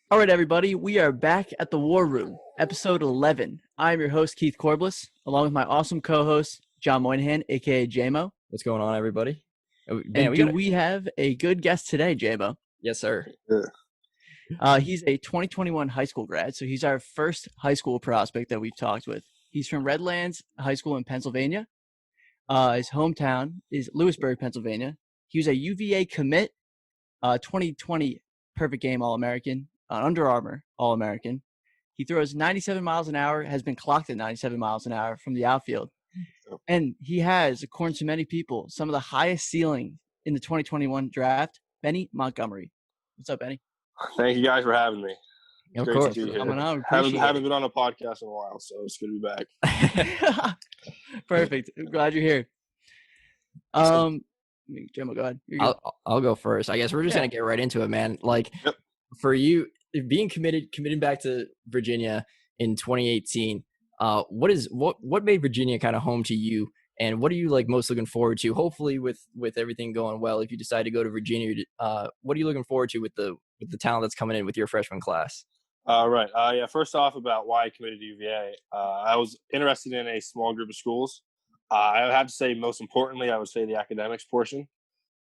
All right, everybody, we are back at the War Room, episode 11. I'm your host, Keith Corbliss, along with my awesome co-host, John Moynihan, aka JMO. What's going on, everybody? Man, And do we have a good guest today, JMO? Yes, sir. He's a 2021 high school grad, so he's our first high school prospect that we've talked with. He's from Redlands High School in Pennsylvania. His hometown is Lewisburg, Pennsylvania. He was a UVA commit, 2020 perfect game All-American, Under Armour All-American. He throws 97 miles an hour, has been clocked at 97 miles an hour from the outfield. And he has, according to many people, some of the highest ceiling in the 2021 draft, Benny Montgomery. What's up, Benny? Thank you guys for having me. It's Of great course. to be here. Coming on, haven't been on a podcast in a while, so it's good to be back. Perfect. I'm glad you're here. Jim, go ahead. I'll go first. I guess we're just gonna get right into it, man. Like, for you, being committed back to Virginia in 2018, what made Virginia kind of home to you, and what are you like most looking forward to? Hopefully, with everything going well, if you decide to go to Virginia, what are you looking forward to with the talent that's coming in with your freshman class? Right. First off, about why I committed to UVA, I was interested in a small group of schools. I have to say, most importantly, I would say the academics portion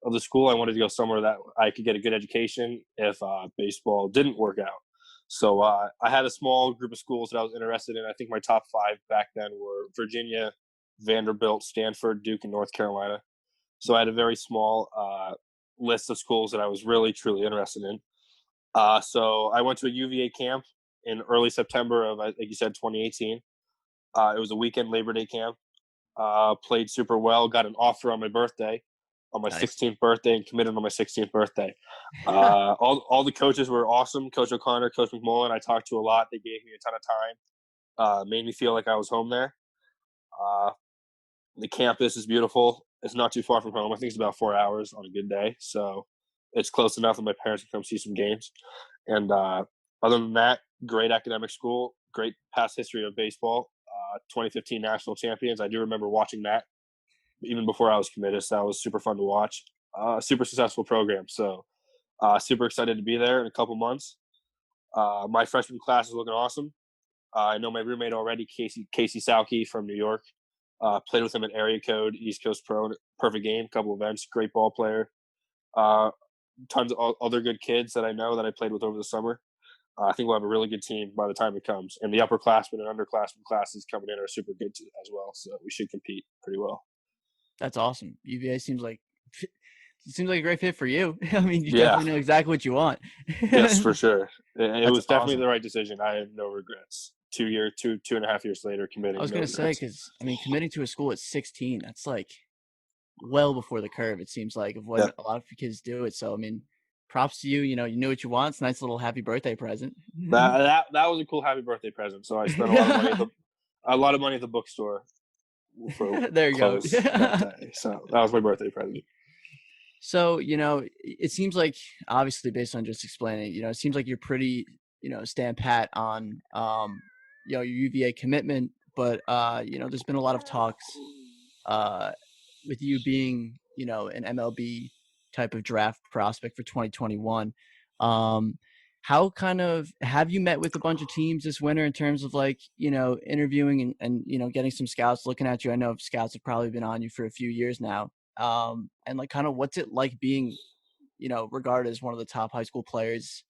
of the school. I wanted to go somewhere that I could get a good education if baseball didn't work out. So I had a small group of schools that I was interested in. I think my top 5 back then were Virginia, Vanderbilt, Stanford, Duke, and North Carolina. So I had a very small list of schools that I was really, truly interested in. So I went to a UVA camp in early September of, like you said, 2018. It was a weekend Labor Day camp. Played super well, got an offer on my birthday, on my 16th birthday, and committed on my 16th birthday. All the coaches were awesome. Coach O'Connor, Coach McMullen, I talked to a lot. They gave me a ton of time. Made me feel like I was home there. The campus is beautiful. It's not too far from home. I think it's about 4 hours on a good day. So it's close enough that my parents can come see some games. And other than that, great academic school, great past history of baseball. 2015 national champions. I do remember watching that even before I was committed. So that was super fun to watch. Super successful program. So super excited to be there in a couple months. My freshman class is looking awesome. I know my roommate already, Casey Salke from New York. Played with him at Area Code, East Coast Pro, perfect game, couple events, great ball player. Tons of other good kids that I know that I played with over the summer. I think we'll have a really good team by the time it comes. And the upperclassmen and underclassmen classes coming in are super good too, as well. So we should compete pretty well. That's awesome. UVA seems like a great fit for you. I mean, you definitely know exactly what you want. Yes, for sure. It was definitely the right decision. I have no regrets. 2.5 years later, committing. I was going to say, because, I mean, committing to a school at 16, that's like well before the curve, it seems like, of what a lot of kids do it. So, I mean, props to you. You know, you knew what you want. It's a nice little happy birthday present. That was a cool happy birthday present. So I spent a lot of money at the bookstore for there you go. that day. So that was my birthday present. So, you know, it seems like, obviously, based on just explaining, you know, it seems like you're pretty, you know, stand pat on, you know, your UVA commitment. But, you know, there's been a lot of talks with you being, you know, an MLB type of draft prospect for 2021. How kind of have you met with a bunch of teams this winter in terms of like, you know, interviewing and you know, getting some scouts looking at you? I know scouts have probably been on you for a few years now. And like kind of what's it like being, you know, regarded as one of the top high school players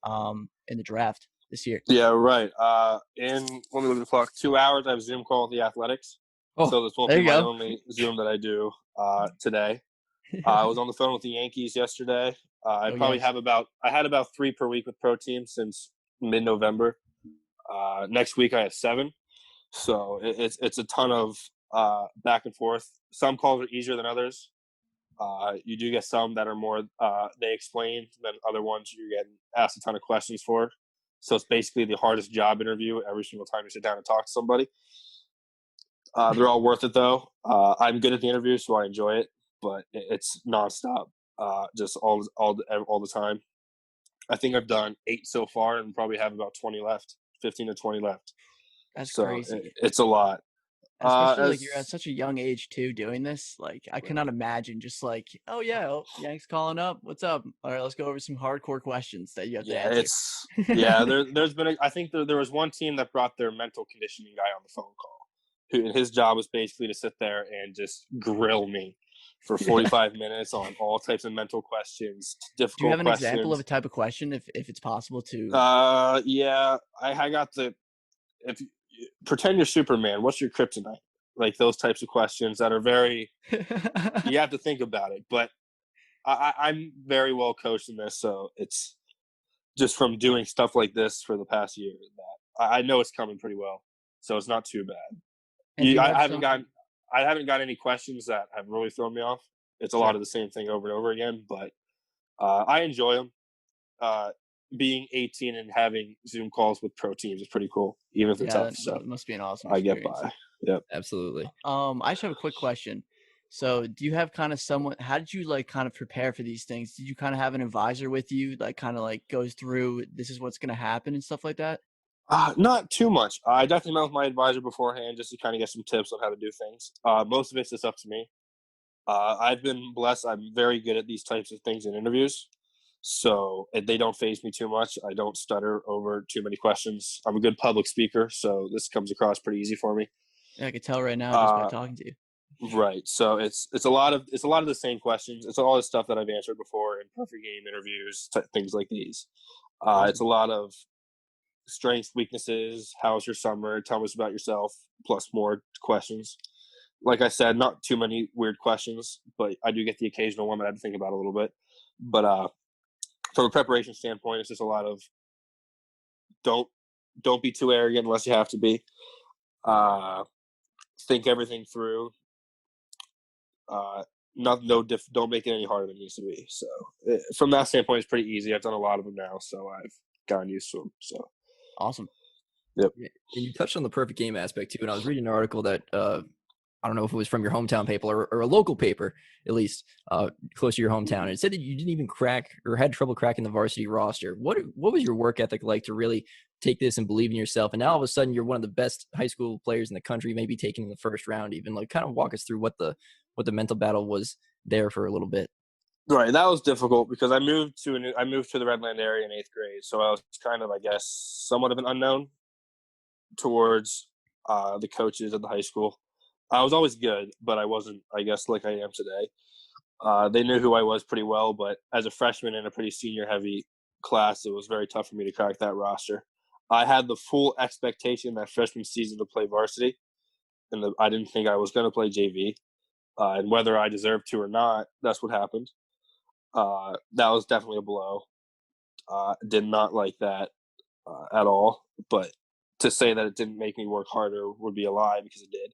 in the draft this year? Yeah, right. Let me look at the clock. 2 hours I have a Zoom call with the Athletics. So this won't be my only Zoom that I do today. I was on the phone with the Yankees yesterday. I had about 3 per week with pro teams since mid-November. Next week I have 7. So it's a ton of back and forth. Some calls are easier than others. You do get some that are more they explain than other ones you're getting asked a ton of questions for. So it's basically the hardest job interview every single time you sit down and talk to somebody. They're all worth it though. I'm good at the interview, so I enjoy it, but it's nonstop, just all the time. I think I've done 8 so far, and probably have about 20 left, 15 to 20 left. That's crazy. It's a lot. Especially like you're at As such a young age too doing this. Like I right. cannot imagine just like, oh yeah, oh, Yank's calling up. What's up? All right, let's go over some hardcore questions that you have to Yeah, answer. it's yeah. There's been I think there was one team that brought their mental conditioning guy on the phone call, who and his job was basically to sit there and just grill me for Yeah. 45 minutes on all types of mental questions, Do you have difficult an example of a questions. type of question if it's possible to? Yeah, I got the if you, pretend you're Superman. What's your kryptonite? Like those types of questions that are very you have to think about it. But I'm very well coached in this, so it's just from doing stuff like this for the past year that I know it's coming pretty well, so it's not too bad. And do you have I haven't some? gotten any questions that have really thrown me off. It's a lot Sure. of the same thing over and over again, but I enjoy them. Uh, Being 18 and having Zoom calls with pro teams is pretty cool, even if they're Yeah, tough. that So must be an awesome I get experience. by. Yep. Absolutely. I just have a quick question. So, do you have kind of someone? How did you like kind of prepare for these things? Did you kind of have an advisor with you, like kind of like goes through this is what's going to happen and stuff like that? Not too much. I definitely met with my advisor beforehand just to kind of get some tips on how to do things. Most of it's just up to me. I've been blessed. I'm very good at these types of things in interviews, so they don't phase me too much. I don't stutter over too many questions. I'm a good public speaker, so this comes across pretty easy for me. Yeah, I could tell right now just by Uh, talking to you. right. So it's a lot of the same questions. It's all the stuff that I've answered before in perfect game interviews, things like these. It's Awesome. a lot of strengths, weaknesses. How's your summer? Tell us about yourself. Plus more questions. Like I said, not too many weird questions, but I do get the occasional one that I have to think about a little bit. But from a preparation standpoint, it's just a lot of don't don't be too arrogant unless you have to be. Uh, think everything through. Uh, don't make it any harder than it needs to be. So from that standpoint, it's pretty easy. I've done a lot of them now, so I've gotten used to them. So Awesome. yep. Yeah, and you touched on the perfect game aspect too. And I was reading an article that I don't know if it was from your hometown paper or a local paper, at least close to your hometown. And it said that you didn't even crack or had trouble cracking the varsity roster. What was your work ethic like to really take this and believe in yourself? And now all of a sudden you're one of the best high school players in the country, maybe taken in the first round. Even like kind of walk us through what the mental battle was there for a little bit. Right, that was difficult because I moved to the Redland area in 8th grade, so I was kind of, I guess, somewhat of an unknown towards the coaches at the high school. I was always good, but I wasn't, I guess, like I am today. They knew who I was pretty well, but as a freshman in a pretty senior-heavy class, it was very tough for me to crack that roster. I had the full expectation that freshman season to play varsity, and I didn't think I was going to play JV. And whether I deserved to or not, that's what happened. That was definitely a blow. Did not like that at all. But to say that it didn't make me work harder would be a lie because it did.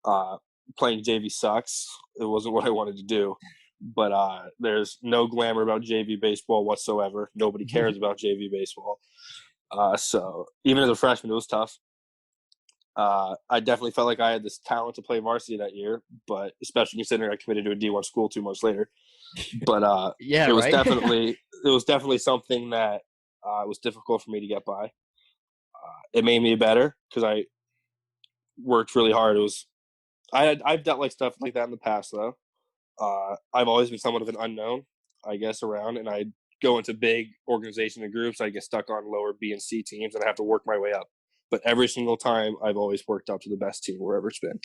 Uh, Playing JV sucks. It wasn't what I wanted to do. But there's no glamour about JV baseball whatsoever. Nobody cares about JV baseball. So even as a freshman, it was tough. I definitely felt like I had this talent to play varsity that year, but especially considering I committed to a D1 school 2 months later. But Yeah, it was right. definitely something that was difficult for me to get by. It made me better because I worked really hard. I've dealt like stuff like that in the past though. I've always been somewhat of an unknown, I guess, around, and I go into big organization and groups. I get stuck on lower B and C teams, and I have to work my way up. But every single time, I've always worked up to the best team wherever it's been.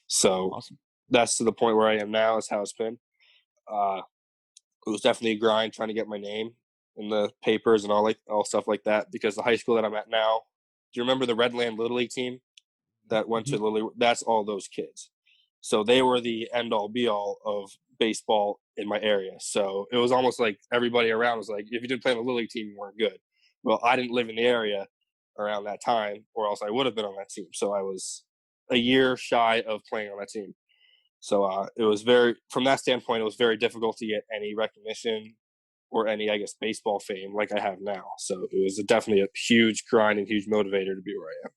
So Awesome. that's to the point where I am now. Is how it's been. Uh, it was definitely a grind trying to get my name in the papers and all stuff like that. Because the high school that I'm at now, do you remember the Redland Little League team that went to Mhm. Little League? That's all those kids. So they were the end all be all of baseball in my area. So it was almost like everybody around was like, if you didn't play on the Little League team, you weren't good. Well, I didn't live in the area around that time, or else I would have been on that team. So I was a year shy of playing on that team. So it was from that standpoint, it was very difficult to get any recognition or any, I guess, baseball fame like I have now. So it was definitely a huge grind and huge motivator to be where I am.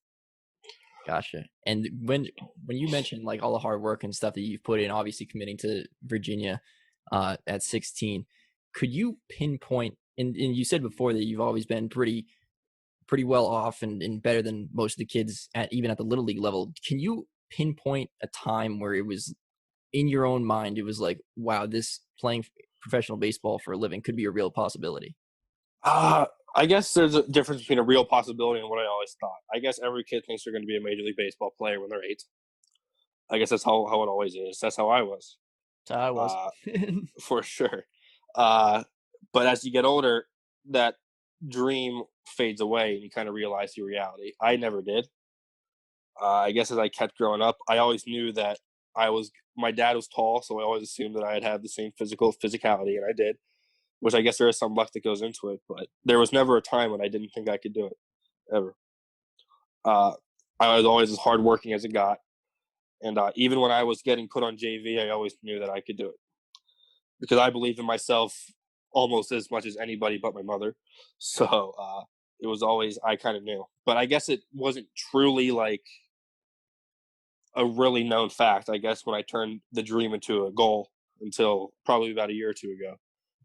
Gotcha. And when you mentioned like all the hard work and stuff that you've put in, obviously committing to Virginia at 16, could you pinpoint? And you said before that you've always been pretty well off and better than most of the kids at even at the little league level. Can you pinpoint a time where it was in your own mind, it was like, wow, this playing professional baseball for a living could be a real possibility? I guess there's a difference between a real possibility and what I always thought. I guess every kid thinks they're going to be a Major League Baseball player when they're 8. I guess that's how it always is. That's how I was. So I was. Uh, for sure. Uh, but as you get older, that dream fades away and you kind of realize the reality. I never did. I guess as I kept growing up, I always knew that my dad was tall, so I always assumed that I'd have the same physicality, and I did, which I guess there is some luck that goes into it, but there was never a time when I didn't think I could do it, ever. Uh, I was always as hardworking as it got, and even when I was getting put on JV, I always knew that I could do it because I believed in myself almost as much as anybody but my mother. So it was always, I kind of knew, but I guess it wasn't truly like a really known fact, I guess, when I turned the dream into a goal until probably about a year or two ago.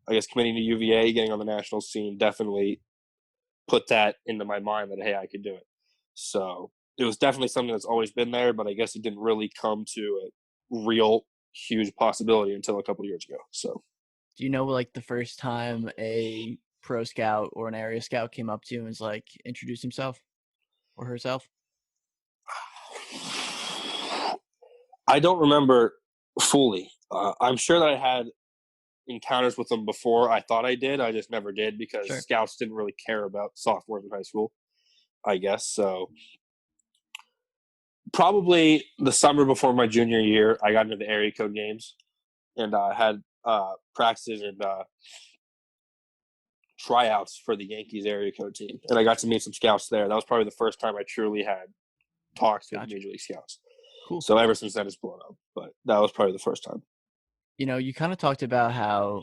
I guess committing to UVA, getting on the national scene definitely put that into my mind that, hey, I could do it. So it was definitely something that's always been there, but I guess it didn't really come to a real huge possibility until a couple of years ago. So Do you know, like, the first time a pro scout or an area scout came up to you and was like, introduced himself or herself? I don't remember fully. I'm sure that I had encounters with them before. I thought I did. I just never did because Sure. scouts didn't really care about sophomores in high school, I guess. So probably the summer before my junior year, I got into the area code games and I had practices and tryouts for the Yankees area code team. And I got to meet some scouts there. That was probably the first time I truly had talks with Gotcha. Major League Scouts. Cool. So ever since then, it's blown up. But that was probably the first time. You know, you kind of talked about how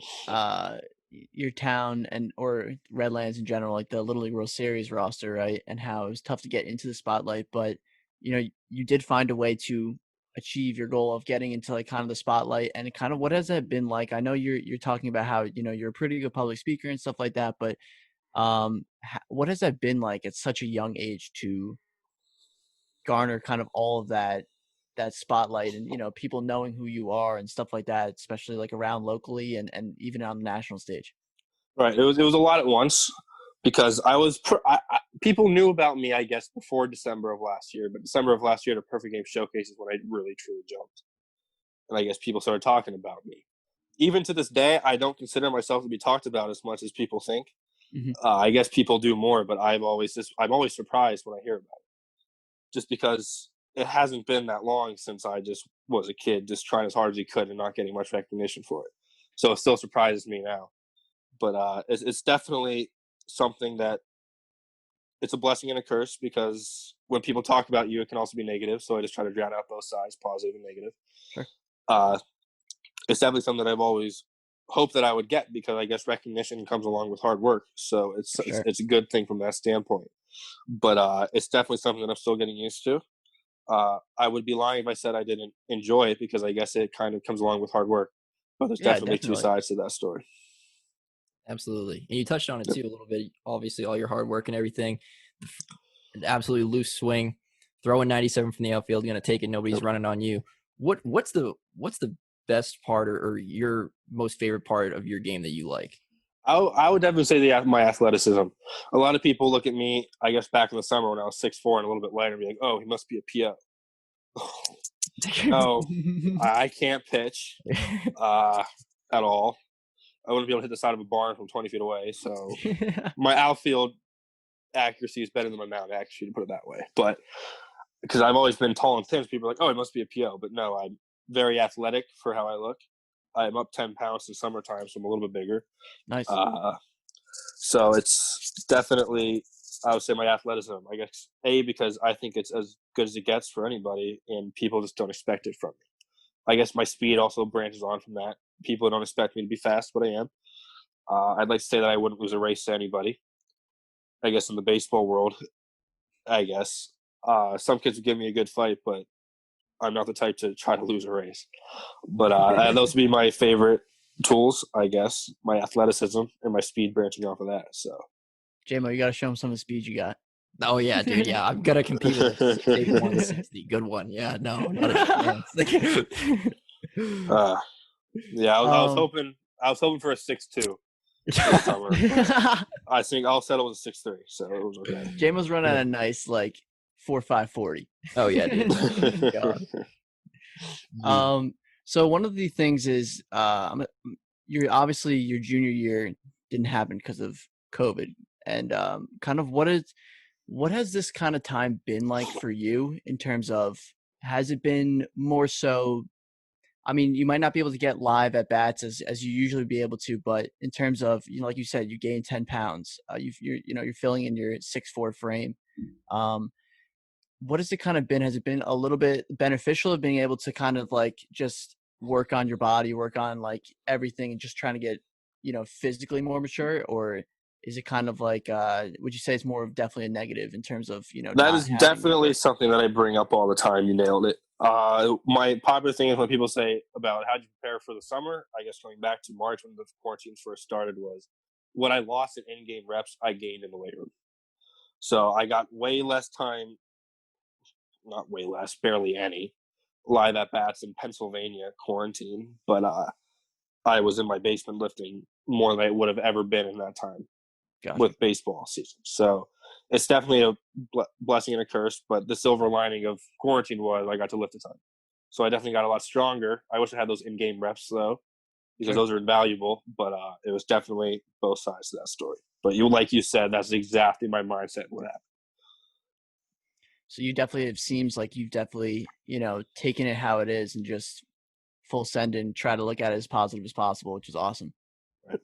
your town and or Redlands in general, like the Little League World Series roster, right? And how it was tough to get into the spotlight, but you know, you did find a way to achieve your goal of getting into like kind of the spotlight. And kind of what has that been like? I know you're talking about how, you know, you're a pretty good public speaker and stuff like that, but what has that been like at such a young age to garner kind of all of that spotlight and, you know, people knowing who you are and stuff like that, especially like around locally and even on the national stage? Right. It was a lot at once because people knew about me, I guess, before December of last year. But December of last year, the Perfect Game Showcase is when I really truly jumped, and I guess people started talking about me. Even to this day, I don't consider myself to be talked about as much as people think. Mhm. I guess people do more, but I'm always surprised when I hear about it, just because it hasn't been that long since I just was a kid, just trying as hard as he could and not getting much recognition for it. So it still surprises me now. But it's definitely something that it's a blessing and a curse because when people talk about you, it can also be negative. So I just try to drown out both sides, positive and negative. Sure. Uh, it's definitely something that I've always hoped that I would get because I guess recognition comes along with hard work. So it's For it's, sure. it's a good thing from that standpoint. But it's definitely something that I'm still getting used to. I would be lying if I said I didn't enjoy it because I guess it kind of comes along with hard work. But there's Yeah, definitely two definitely. sides to that story. Absolutely. And you touched on it Yep. too a little bit. Obviously, all your hard work and everything, an absolutely loose swing, throwing 97 from the outfield, going to take it. Nobody's Yep. running on you. What's the best part or your most favorite part of your game that you like? I would definitely say my athleticism. A lot of people look at me, I guess, back in the summer when I was 6'4" and a little bit lighter, and be like, "Oh, he must be a PO." No, I can't pitch at all. I wouldn't be able to hit the side of a barn from 20 feet away. So my outfield accuracy is better than my mound accuracy, to put it that way. But because I've always been tall and thin, so people are like, "Oh, he must be a PO." But no, I'm very athletic for how I look. I'm up 10 pounds in summertime, so I'm a little bit bigger. Nice. So it's definitely, I would say, my athleticism. I guess because I think it's as good as it gets for anybody, and people just don't expect it from me. I guess my speed also branches on from that. People don't expect me to be fast, but I am. I'd like to say that I wouldn't lose a race to anybody. I guess in the baseball world, I guess some kids would give me a good fight, but I'm not the type to try to lose a race. But those would be my favorite tools, I guess. My athleticism and my speed branching off of that. So JMO, you got to show him some of the speed you got. Oh yeah, dude. Yeah, I'm gonna compete with a 6'8", 160. Good one. Yeah, no, not a chance. uh, yeah, I was Um, hoping for a 6'2" this summer, but I think I'll settle with a 6'3", so it was okay. Jamo's running a nice like 4.5 40. Oh yeah, dude. God. Um, so one of the things is, you're obviously your junior year didn't happen because of COVID, and kind of what has this kind of time been like for you in terms of, has it been more so? I mean, you might not be able to get live at bats as you usually be able to, but in terms of, like you said, you gained 10 pounds. You're filling in your 6'4" frame. Um, what has it kind of been? Has it been a little bit beneficial of being able to kind of like just work on your body, work on like everything, and just trying to get, physically more mature? Or is it kind of like, would you say it's more of definitely a negative in terms of, That not is having the definitely growth? something that I bring up all the time. You nailed it. My popular thing is when people say about how did you prepare for the summer. I guess going back to March when the quarantines first started, was what I lost in in-game reps, I gained in the weight room. So I got way less time, not way less, barely any live at bats in Pennsylvania quarantine. But I was in my basement lifting more than I would have ever been in that time Gotcha. with baseball season. So it's definitely a blessing and a curse. But the silver lining of quarantine was I got to lift a ton. So I definitely got a lot stronger. I wish I had those in-game reps though, because Sure. those are invaluable. But it was definitely both sides to that story. But like you said, that's exactly my mindset. What happened? So it seems like you've definitely, taken it how it is and just full send and try to look at it as positive as possible, which is awesome. Right.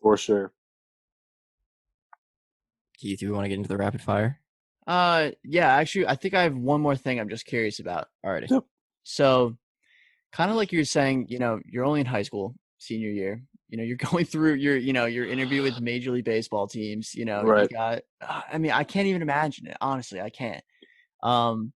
For sure. Keith, do we want to get into the rapid fire? Yeah, actually, I think I have one more thing I'm just curious about. Alrighty. Yep. So, kind of like you're saying, you're only in high school, senior year. You're going through your interview with Major League Baseball teams. You Right. got. I mean, I can't even imagine it. Honestly, I can't. Um,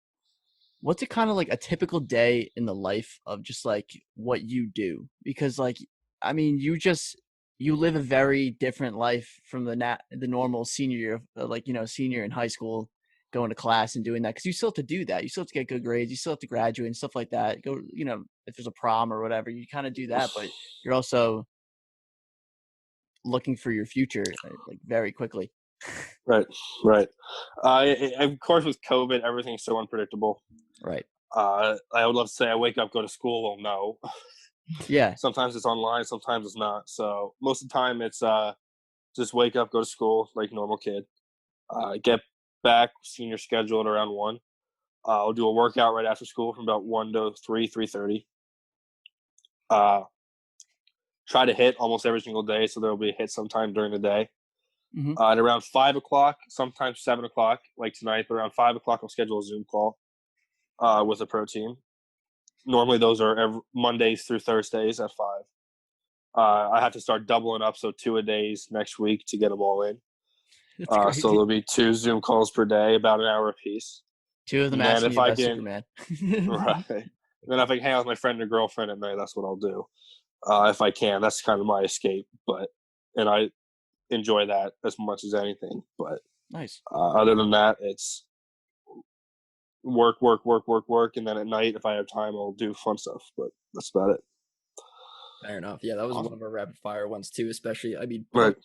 what's it kind of like a typical day in the life of just like what you do? Because like, I mean, you live a very different life from the normal senior year, like, senior in high school, going to class and doing that, because you still have to do that. You still have to get good grades. You still have to graduate and stuff like that. Go, if there's a prom or whatever, you kind of do that, but you're also looking for your future, like very quickly. Right. Right. Of course, with COVID, everything's so unpredictable. Right. I would love to say I wake up, go to school. Well, no. Yeah. Sometimes it's online, sometimes it's not. So most of the time, it's just wake up, go to school like a normal kid. Get back, senior schedule at around 1. I'll do a workout right after school from about 1 to 3:30. Uh, try to hit almost every single day, so there'll be a hit sometime during the day. Hmm. At around 5 o'clock, sometimes 7 o'clock, like tonight, but around 5 o'clock, I'll schedule a Zoom call with a pro team. Normally, those are Mondays through Thursdays at 5. I have to start doubling up, so 2-a-days next week to get them all in. That's So crazy. there'll be 2 Zoom calls per day, about an hour apiece. Two of them And then asking if you I about can, Superman. right, and then if I can hang out with my friend or girlfriend at night, that's what I'll do. If I can, that's kind of my escape. And I enjoy that as much as anything. But Nice. other than that, it's work, work, work, work, work, and then at night, if I have time, I'll do fun stuff. But that's about it. Fair enough. Yeah, that was one Awesome. of our rapid fire ones too. Especially, I mean, Right.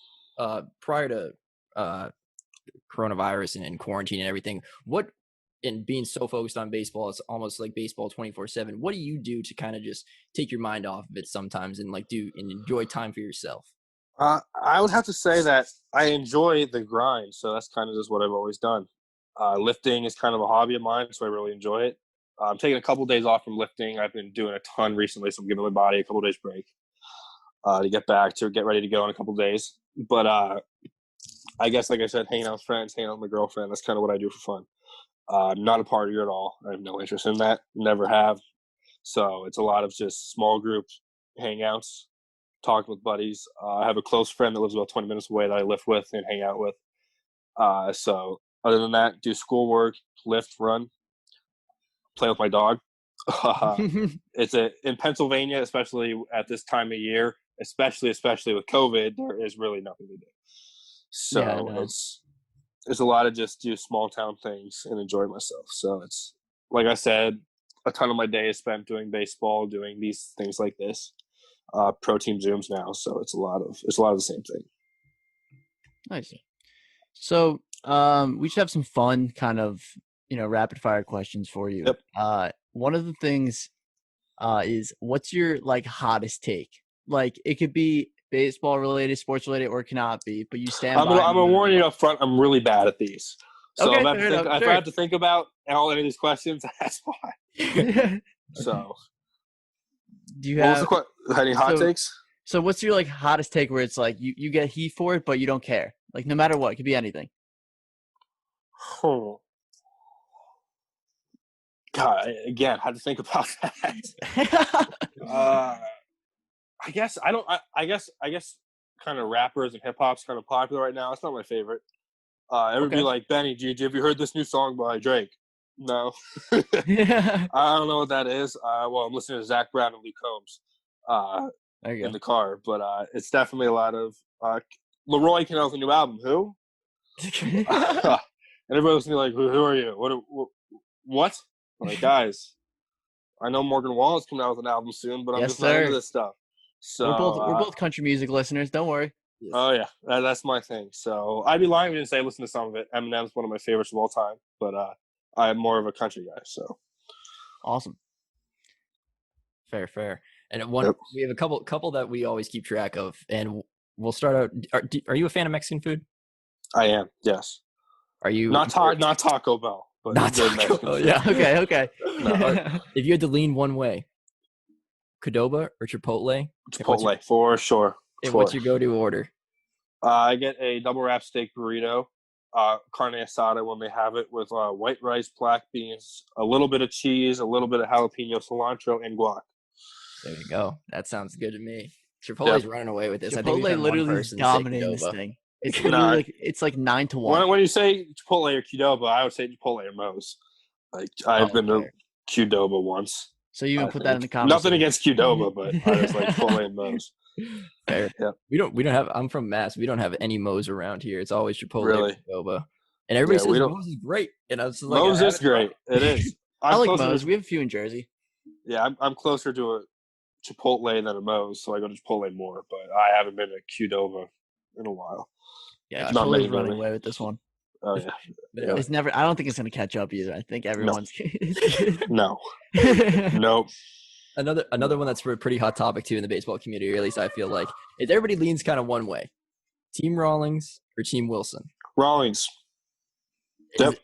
prior to uh, coronavirus and quarantine and everything, what and being so focused on baseball, it's almost like baseball 24/7. What do you do to kind of just take your mind off of it sometimes and like do and enjoy time for yourself? I would have to say that I enjoy the grind, so that's kind of just what I've always done. Lifting is kind of a hobby of mine, so I really enjoy it. I'm taking a couple days off from lifting. I've been doing a ton recently, so I'm giving my body a couple days break to get ready to go in a couple days. But I guess, like I said, hanging out with friends, hanging out with my girlfriend, that's kind of what I do for fun. I'm not a partier at all. I have no interest in that. Never have. So it's a lot of just small group hangouts, talking with buddies. I have a close friend that lives about 20 minutes away that I live with and hang out with. So other than that, do schoolwork, lift, run, play with my dog. In Pennsylvania, especially at this time of year, especially with COVID, there is really nothing to do. Yeah, So no. it's a lot of just do small town things and enjoy myself. So it's like I said, a ton of my day is spent doing baseball, doing these things like this, pro team Zooms now. So it's a lot of the same thing. Nice. So we should have some fun kind of, rapid fire questions for you. Yep. One of the things is, what's your like hottest take? Like, it could be baseball related, sports related, or it cannot be, but you stand I'm by. gonna warn you up front. I'm really bad at these. So Okay, if I have to think about all any of these questions, that's why. So, do you have any hot takes? So what's your like hottest take where it's like you get heat for it, but you don't care? Like, no matter what, it could be anything. Oh. God, again, had to think about that. I guess kind of rappers and hip hop's kind of popular right now. It's not my favorite. Everybody Okay. like, Benny, have you heard this new song by Drake? No. I don't know what that is. Well, I'm listening to Zach Brown and Luke Combs in the car, but it's definitely a lot of Leroy Cannell's new album. Who? And everybody's gonna be like, who are you? What? I'm like, guys, I know Morgan Wallen's coming out with an album soon, but I'm just not into this stuff. So we're both country music listeners. Don't worry. Oh yeah, that's my thing. So I'd be lying if I didn't say I listen to some of it. Eminem's one of my favorites of all time, but I'm more of a country guy. So awesome. Fair. And we have a couple that we always keep track of, and we'll start out. Are you a fan of Mexican food? I am. Yes. Are you not Taco Bell? But not Taco Bell. Yeah. Okay. No, if you had to lean one way, Qdoba or Chipotle? Chipotle for sure. And what's your go-to order? I get a double wrap steak burrito, carne asada when they have it, with white rice, black beans, a little bit of cheese, a little bit of jalapeno, cilantro, and guac. There you go. That sounds good to me. Chipotle's running away with this. Chipotle I think we've literally is dominating this thing. It's literally it's like 9-1. When you say Chipotle or Qdoba, I would say Chipotle or Moe's. Like, I've been to Qdoba once. So you put that in the comments. Nothing against Qdoba, but I just like Chipotle and Moe's. Fair. Yeah. We don't have. I'm from Mass. We don't have any Moe's around here. It's always Chipotle or Qdoba. And everybody says Moe's is great. And I was like, Moe's is great. It is. I like Moe's. We have a few in Jersey. Yeah, I'm closer to a Chipotle than a Moe's, so I go to Chipotle more. But I haven't been to Qdoba in a while. Yeah, Chipotle's running away with this one. Oh yeah. It's never. I don't think it's going to catch up either. I think everyone's. No. Nope. Another one that's a pretty hot topic too in the baseball community, or at least I feel like, is everybody leans kind of one way: Team Rawlings or Team Wilson. Rawlings. Yep.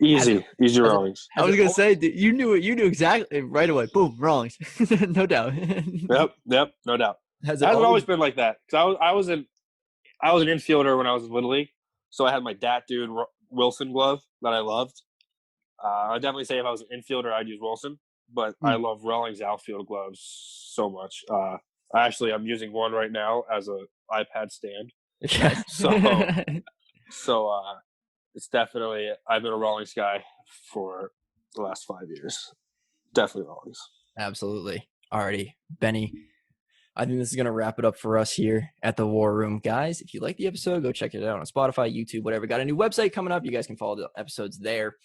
Easy Rawlings. I was gonna say, you knew it. You knew exactly right away. Boom, Rawlings. No doubt. Yep. No doubt. Has it always been like that? Because I was an infielder when I was in Little League, so I had my Dat Dude Wilson glove that I loved. I'd definitely say if I was an infielder, I'd use Wilson, but I love Rawlings outfield gloves so much. I'm using one right now as a iPad stand. So it's definitely, I've been a Rawlings guy for the last 5 years. Definitely Rawlings. Absolutely. Alrighty, Benny. I think this is going to wrap it up for us here at the War Room. Guys, if you like the episode, go check it out on Spotify, YouTube, whatever. Got a new website coming up. You guys can follow the episodes there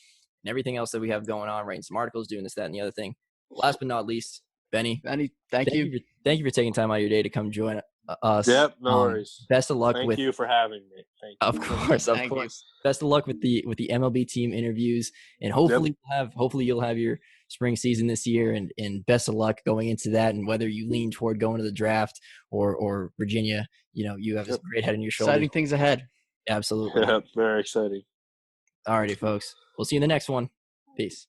and everything else that we have going on, writing some articles, doing this, that, and the other thing. Last but not least, Benny, thank you. Thank you for taking time out of your day to come join us. Yep, no worries. Best of luck. Thank you for having me. Thank you. Of course. Best of luck with the MLB team interviews, and hopefully you'll have your spring season this year, and best of luck going into that. And whether you lean toward going to the draft or Virginia, you have this great head on your shoulders. Exciting things ahead. Absolutely. Yep, very exciting. Alrighty, folks. We'll see you in the next one. Peace.